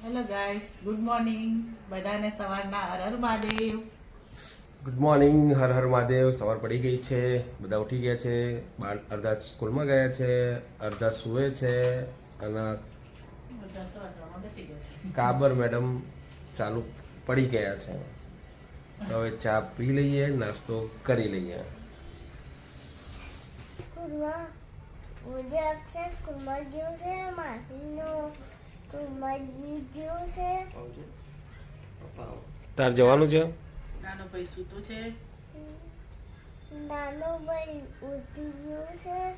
Hello guys, good morning. બધાને સવારના Har Har Mahadev. Good morning, Har Har Mahadev. સવાર પડી ગઈ છે, બધા ઉઠી ગયા છે, અડધા સ્કૂલમાં ગયા છે, અડધા સૂવે છે અને બધા સવારમાં બેસી ગયા છે. કાબર મેડમ ચાલુ પડી ગયા છે. તો હવે ચા પી લઈએ, નાસ્તો કરી લઈએ. સ્કૂલમાં આજે અક્ષર સ્કૂલમાં ગયો છે, માસીનો સ્કૂલમાં ગયો છે. તાર જવાનું છે? નાનો ભાઈ સૂતો છે. નાનો ભાઈ ઉઠી ગયો છે.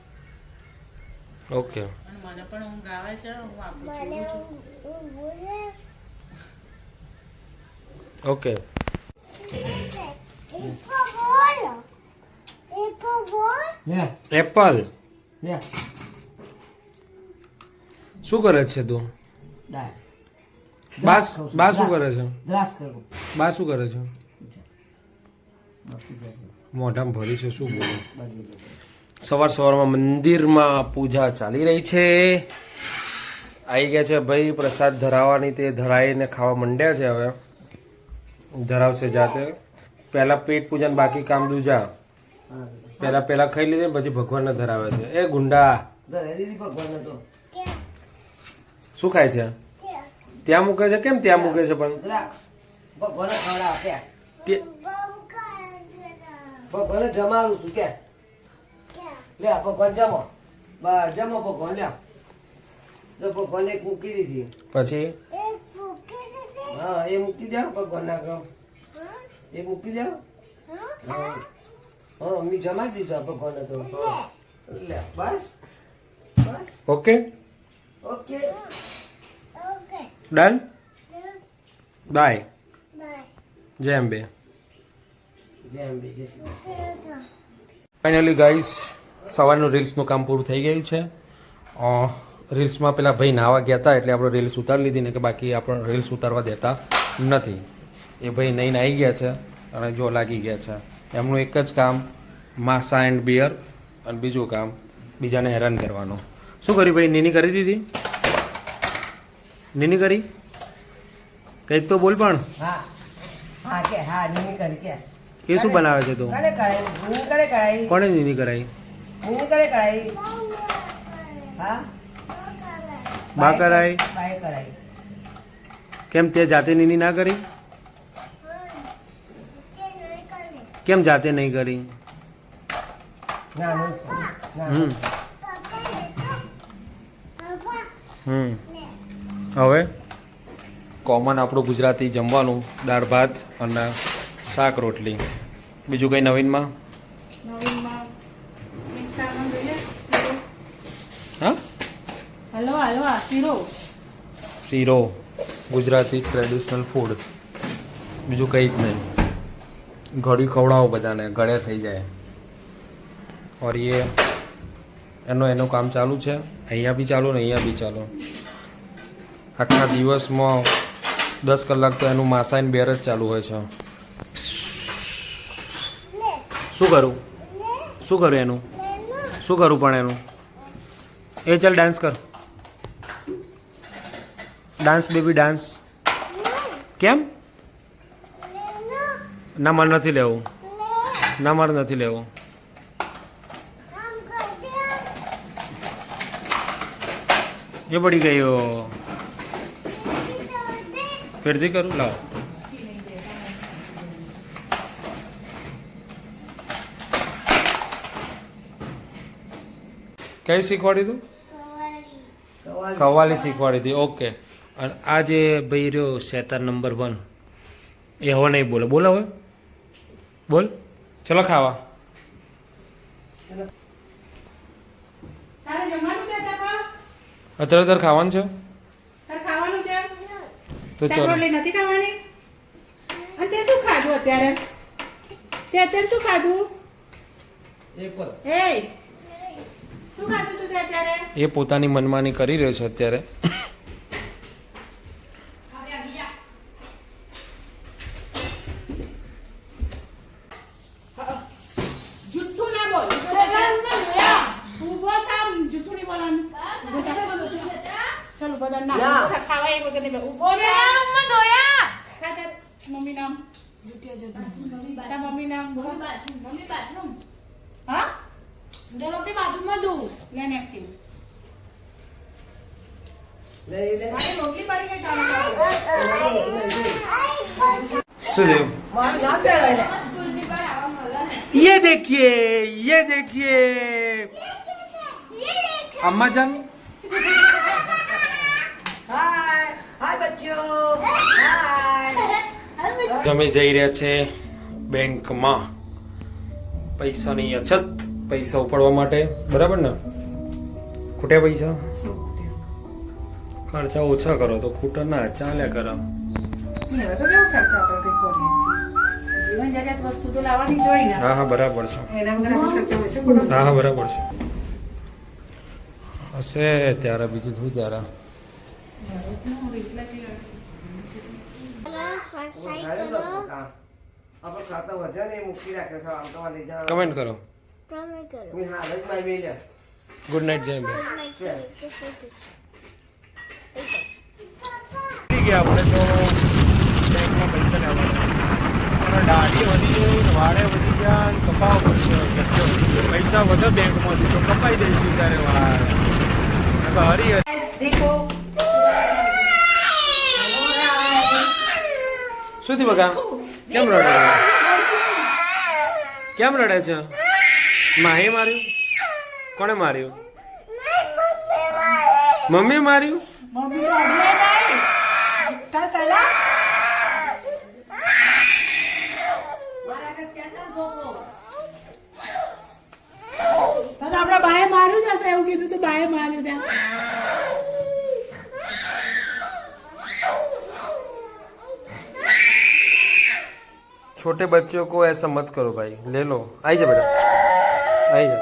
ઓકે. અને મને પણ ઊંઘ આવે છે. હું આપું મને છું. ઊંઘવું છે. ઓકે. એપો બોલ એપલ લે શું કરે છે તું? દાળ બા શું કરે છે? દ્રાસ કરું બા શું કરે છે? બાકી જાય મોઢામાં ભરી છે, શું બોલું? બાજુ સવારમાં મંદિરમાં પૂજા ચાલી રહી છે. આવી ગયા છે ભાઈ, પ્રસાદ ધરાવવાની તે ધરાઈને ખાવા માંડ્યા છે. હવે ધરાવશે જાતે. પહેલા પેટ પૂજન, બાકી કામ દૂજા. પહેલા ખાઈ લીધે પછી ભગવાનને ધરાવે છે. એ ગુંડા ધરે દીધી ભગવાન તો શું ખાય છે? ત્યાં મૂકે છે? કેમ ત્યાં મૂકે છે? પણ દ્રાક્ષ ભગવાન ખવડા આપ્યા તે- ભગવાન જમાડું છું કે લે ભગવાન જમો જમો ભગવાન લે તો ભગવાન એક મૂકી દીધી પછી હા એ મૂકી દે ભગવાન ના કામ એ મૂકી દે હા મેં જમાડી દીધું આ ભગવાન તો લે બસ બસ ઓકે, ઓકે ડન, બાય, જય અંબે. જય અંબે જય શ્રી ફાઇનલી ગાઈસ, સવારનું રીલ્સનું કામ પૂરું થઈ ગયું છે. રીલ્સમાં પેલા ભાઈ નાવા ગયા હતા એટલે આપણે રીલ્સ ઉતારી લીધી ને કે બાકી આપણે રીલ્સ ઉતારવા દેતા નથી. એ ભાઈ નહીં આવી ગયા છે અને જો લાગી ગયા છે. એમનું એક જ કામ માસા એન્ડ બિયર, અને બીજું કામ બીજાને હેરાન કરવાનું. શું કર્યું ભાઈ? નીની કરી દીધી? નીની કરી? કંઈક તો બોલ પણ. હા હા કે હા નીની કરી કે એ શું બનાવે છે તું? કરે કરાઈ નીની કરે કરાઈ કોણે નીની કરાવી? નીની કરે કરાઈ હા બા કરાવી? બાય કરાઈ કેમ તે જાતે નીની ના કરી? કેમ જાતે નહીં કરી? નાનું છે નાનું. હવે કોમન આપણું ગુજરાતી જમવાનું દાળ ભાત અને શાક રોટલી. બીજું કંઈ નવીનમાં? નવીનમાં મિષ્ટાન્ન જોઈએ. શીરો. હા, હલવા હલવા શીરો. શીરો, ગુજરાતી ટ્રેડિશનલ ફૂડ. બીજું કંઈ જ નહીં. ઘડી ખવડાવો બધાને, ગળે થઈ જાય. ઓર એનું કામ ચાલુ છે. અહીંયા બી ચાલુ ને અહીંયા બી ચાલુ. આખા દિવસમાં 10 કલાક તો એનું માસાઈન બેર જ ચાલુ હોય છે. શું કરું? શું કરું એનું? શું કરું પણ એનું? એ ચાલ ડાન્સ કર. Dance baby dance. કેમ? ના મારે નથી લેવું. ના મારે નથી લેવું. એ પડી ગયો. ફેરથી કરું? લાવો. કઈ શીખવાડી તું? કવાલી શીખવાડી હતી. ઓકે. અને આ જે ભાઈ રહ્યો શેતાન નંબર 1, એ હવે નહીં બોલે. બોલો હવે, બોલ. ચલો ખાવા. તારે જમવાનું છે તાપા? અત્યારે ખાવાનું છે તારે ખાવાનું છે? તો શાક ચલો. રોટલી નથી ખાવાની? અને તે શું ખાધું અત્યારે? તે અત્યારે શું ખાધું? એ પર એ શું ખાધું તું તે અત્યારે? એ પોતાની મનમાની કરી રહ્યો છે અત્યારે. જુઠ્ઠું ના બોલ. ઊભો થા, જુઠ્ઠું નહીં બોલવાનું. ઊભો થા. ચલો બધા ના ના. ખાવા એક વગર નહીં ઊભો થા. રૂમમાં ધોયા ખા ચાલ. મમ્મી નામ તારા મમ્મી નામ બોલ. મમ્મી બાથરૂમ હા દરોતે બાથરૂમમાં ધોવું લે નેપકિન. લઈ લે મારે રોટલી પાડી કે ટાળું શું થયું મારું નામ પહેરાય લે સ્કૂલની બહાર આવવા મળે ये देखिए अम्मा जान હાય હાય બચ્ચો હાય અમે જઈ રહ્યા છે બેંકમાં પૈસાની અછત પૈસા ઉપાડવા માટે બરાબર ને ખૂટ્યા પૈસા ખર્ચા ઓછા કરો તો ખૂટા ના ચાલ્યા કરો હવે તો કેવો ખર્ચ આપણે કંઈ કરીએ છીએ. જીવન જરૂરિયાત વસ્તુ તો લાવવાની જ હોય ને. હા હા બરાબર છે એના વગર આપણે ખર્ચા ઓછો પડે. હા હા બરાબર છે હશે ત્યારે બીજું શું ત્યારે સબસ્ક્રાઇબ કરો આપણે ખાતા વધે ને એ મૂકી રાખે છે આમ તો લઈ જવાનું કમેન્ટ કરો તમે કરો મેં હાલ જ મારી મેં લે ગુડ નાઇટ જય બે છે ગયા આપણે તો બેંકમાં પૈસા લેવાના પણ દાઢી વધી ગઈ વાળે વધી ગયા અને કપાવવા પડશે જગ્યા વધી ગઈ. પૈસા વધે બેંકમાંથી તો કપાઈ દઈશું ત્યારે વાર હરી Guys, देखो શું થયું બકા કેમ રડે કેમ રડે છે માહી માર્યું કોણે માર્યું મમ્મી માર્યું મમ્મી તો અડલે નહીં. તા સાલા તો આપણા બાએ માર્યું જ હશે એવું કીધું તો બાએ માર્યું ત્યાં. छोटे बच्चों को ऐसा मत करो भाई ले लो आई जा बेटा आई जा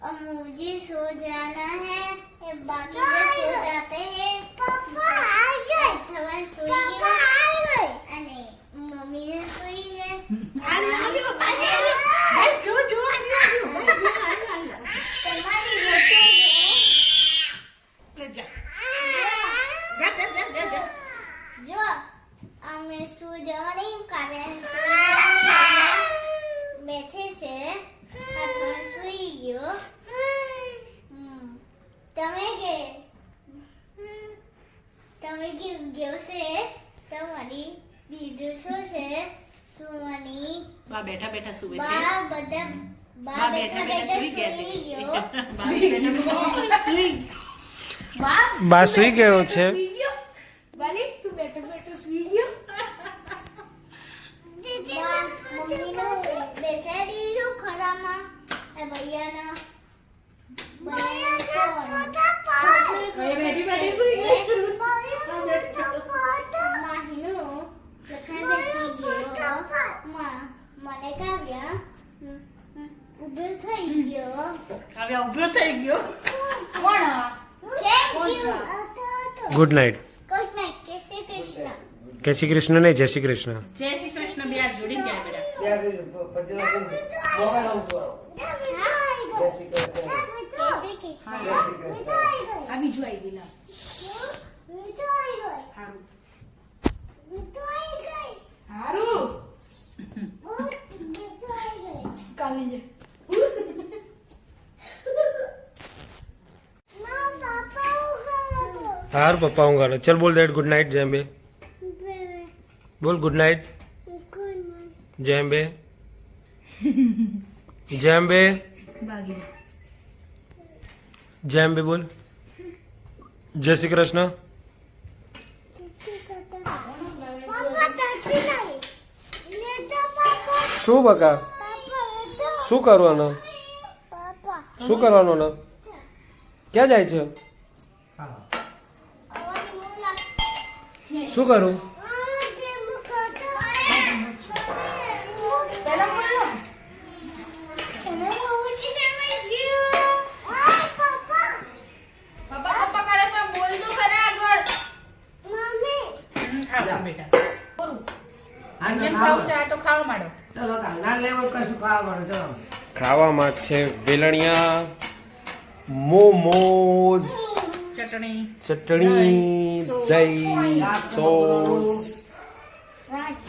अब मुझे सो जाना है ये बाकी लोग सो जाते हैं पापा आ गए खबर सोई गई अरे मम्मी ने सोई है तुम्हारी बच्चे લે જા. જા, જા, જા, જા, જા. जो हमें सो जવાની કારણ બેઠે છે અથવા સુઈ ગયો તમે ગયો છે તમારી બીજું શું છે સુવાની બા બેઠા બેઠા સુવે છે. બા બધા બા બેઠા બેઠા સુઈ ગયા છે. ગયો બા બેઠા બેઠા સુઈ ગયા. બા સુઈ ગયો છે સુઈ ગયો વાલી તું બેઠો બેઠો સુઈ ગયો મમ્મીનો બેસાડી દીધું ખરામાં એ ભૈયાના હવે બેઠી બેઠી સુઈ ગઈ. માહીનું લખાણ બેસી ગયો મને કાવ્યા ઊભો થઈ ગયો હવે ઊભો થઈ ગયો. કોણ આ? Thank you good night good night જય શ્રી કૃષ્ણ જય શ્રી કૃષ્ણ નહીં જય શ્રી કૃષ્ણ જય શ્રી કૃષ્ણ બે હાથ જોડીને ગયા બેટા. ત્યાં પછી મોબાઈલ આમ કરો જય શ્રી કૃષ્ણ જય શ્રી કૃષ્ણ જય શ્રી કૃષ્ણ આ બીજું આવી ગયેલા હારું. કાલે જ हार पप्पा हूँ घर चल बोल डैड गुड नाइट जैम्बे बोल गुड नाइट जैम्बे जैम्बे ભાગી जैम्बे बोल जय श्री कृष्ण શું બકા શું કરવાનું શું કરવાનું ને ક્યાં જાય છે શું કરું પપ્પા પપ્પા કરે પણ બોલ તો ખરા આગળ ખાઓ બેટા. બોલું જેમ ખાવું છે આ તો ખાવા માંડો. ચલો ના લેવો કશું ખાવા મળે ચલો ખાવામાં છે વેલણિયા મોમોઝ ચટણી દહીં સોસ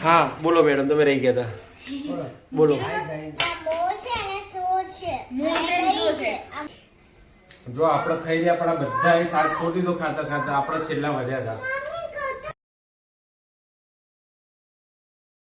હા બોલો મેડમ તમે રહી ગયા હતા બોલો આ મો છે અને સો છે મો અને ને સો દહીં છે. છે. જો આપણે ખાઈ રહ્યા પણ આ બધા શાક છોડી દો ખાતા ખાતા આપણે છેલ્લા વધ્યા હતા